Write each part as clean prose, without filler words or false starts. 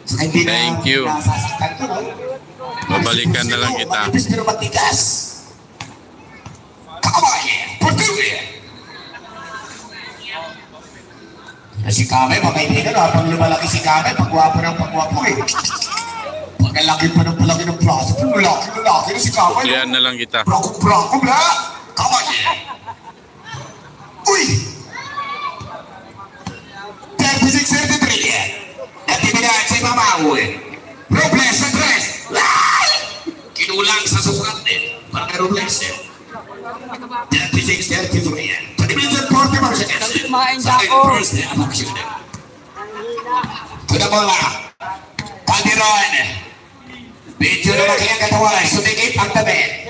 Thank you. Babalikan na lang kita. Si Kame, mga kaibigan, habang lumalaki si Kame, pagwapo ng pagwapo eh. Pagkalaki pa ng palaki ng plaza, lalaki na si Kame. Buklian na lang kita. Brako, bla! Kame! Uy! 36-33. Natibilaan si Mamaw eh. Robles sa tres. Kinulang sa sukat eh. Parang may Robles eh. 36-33. 20 minutes and 40 more seconds. Sa akin first eh. Ang action eh. Tuna bola. Calderon. Medyo na laki ang katawan. Sumigit ang tabi.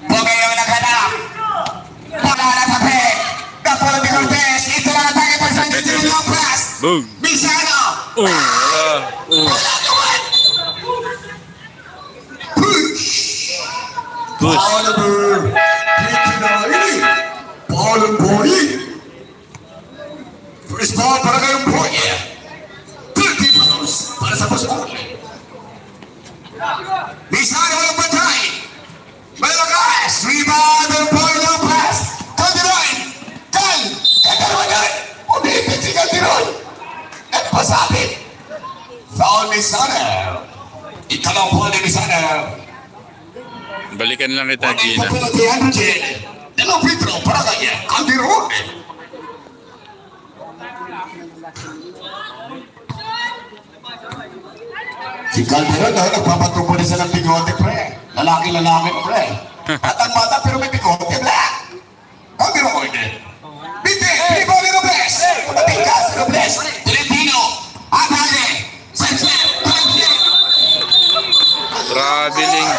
Bugay ang naghanap. Bola na tabi. Napolo ni Cortez. Ito lang ang tagay pa sa Angelino Lopez. Boom. Misano. Wala gawan. Push. Push. Oliver. Ball and boy. First ball para kayong boy. 30 balls para sa Pascual. Misano walang batay. Malakas. Rebound ng Paul Lopez. Calderon. Calderon. Umipit si Calderon. Nagpasabit. Foul Misano. Ikalawang ball ni Misano. Balikan lang kita, Gina. Dalawang Petro para kanya. Calderon. Si Calderon dahil nagpapatrumpo na siya ng bigote, pre. Lalaki, pre. Batang-bata pero may bigote, black. Calderon. Bite, Filippo ni Robles. Matigas, Robles. Tolentino. Atake. Sensei. Traveling.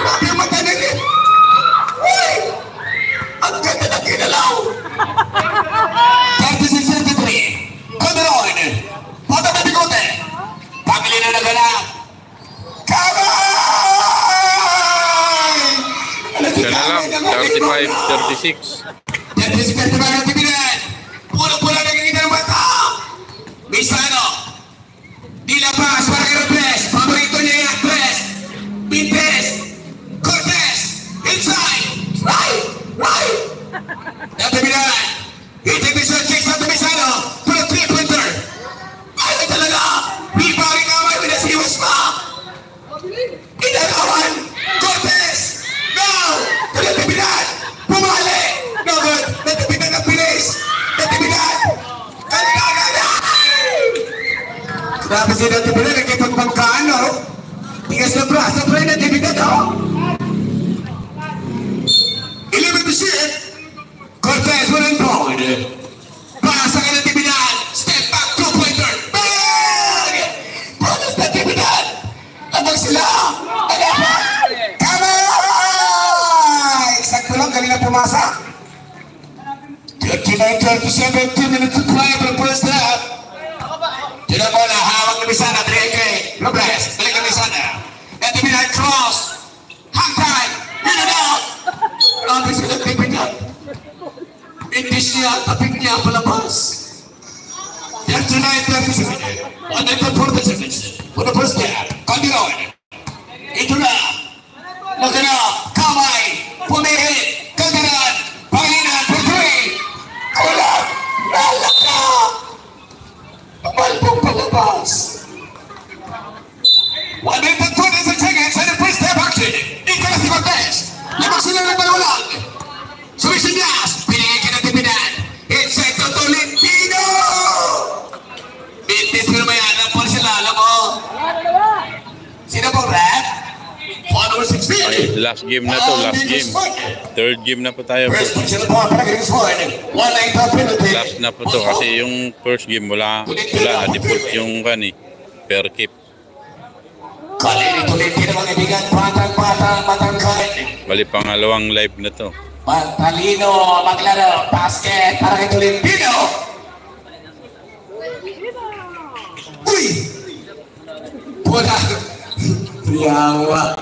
Grabe yung mata nila. Ang ganda ng kinalaw. 36-33. Calderon. Pata na bigote. Pagli na naganap. Kamay! Siya na lang. 35-36. 36-35 ang tibinan. Puro-puro nagiging ng mata. Misano. Dilabas para kay Robles. Paborito niya yung actress. Pintes. Cortez. Inside. Right. Natibinan. Itig ni Sir Chase at Misano. Pero 3-pointer. Ay talaga. Rebounding kamay with a serious pa. Inagawan. Cortez. No. Natibinan. Pumali. No good. Natibinan ang bilis. Natibinan. Grabe si Natibinan. Nagkipagpagkaan, no? Tigas na braso. Pero Natibinan, no? 11 to shoot. Cortez walang ball. Pasa ka Natibinan. Step back. 2-pointer. Bang! Bonus Natibinan. Abang sila. Kamay! Sakto lang. Galing na pumasa. 39-37. 2 minutes to play for the first half. Tuna bola. Hawak na Misana. 3-3. Robles. Balik na Misana. Natibinan cross. Hang time. In and out. Grabe sila Natibinan. Indis niya, tapik niya palabas. 39-37. 140 seconds. For the first half. Calderon. Ito na. Naganap. Kamay. Pumihit. Calderon. Panginan for 3. Kulang. Lalaka. Pamalpong palabas. 120 seconds in the first half action. Ito na si Cortez. Labas sila ng dalawalang. Sumisinyas. Pinigay ka Natibinan. Inside to Tolentino. Bintis mo naman yan. Alam po sila. Alam mo. Sino po, Brad? 1-16. Last game na to. Last game. Third game na po tayo. First punch sila po. Pagkakit score. 1-8 penalty. Last na po to. Kasi yung first game wala default yung per keep. Kali ni Tolentino mga kaibigan. Patang kalit. Bali pangalawang live na to. Talino maglaro. Basket para kay Tolentino. Uy! Bola. Yawa.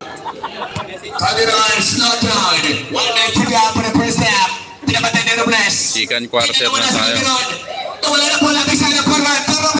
Calderon slow down. 1-9 for the first half. Pinapatay ni Robles. Second quarter na tayo. Wala na po lang isa na forward.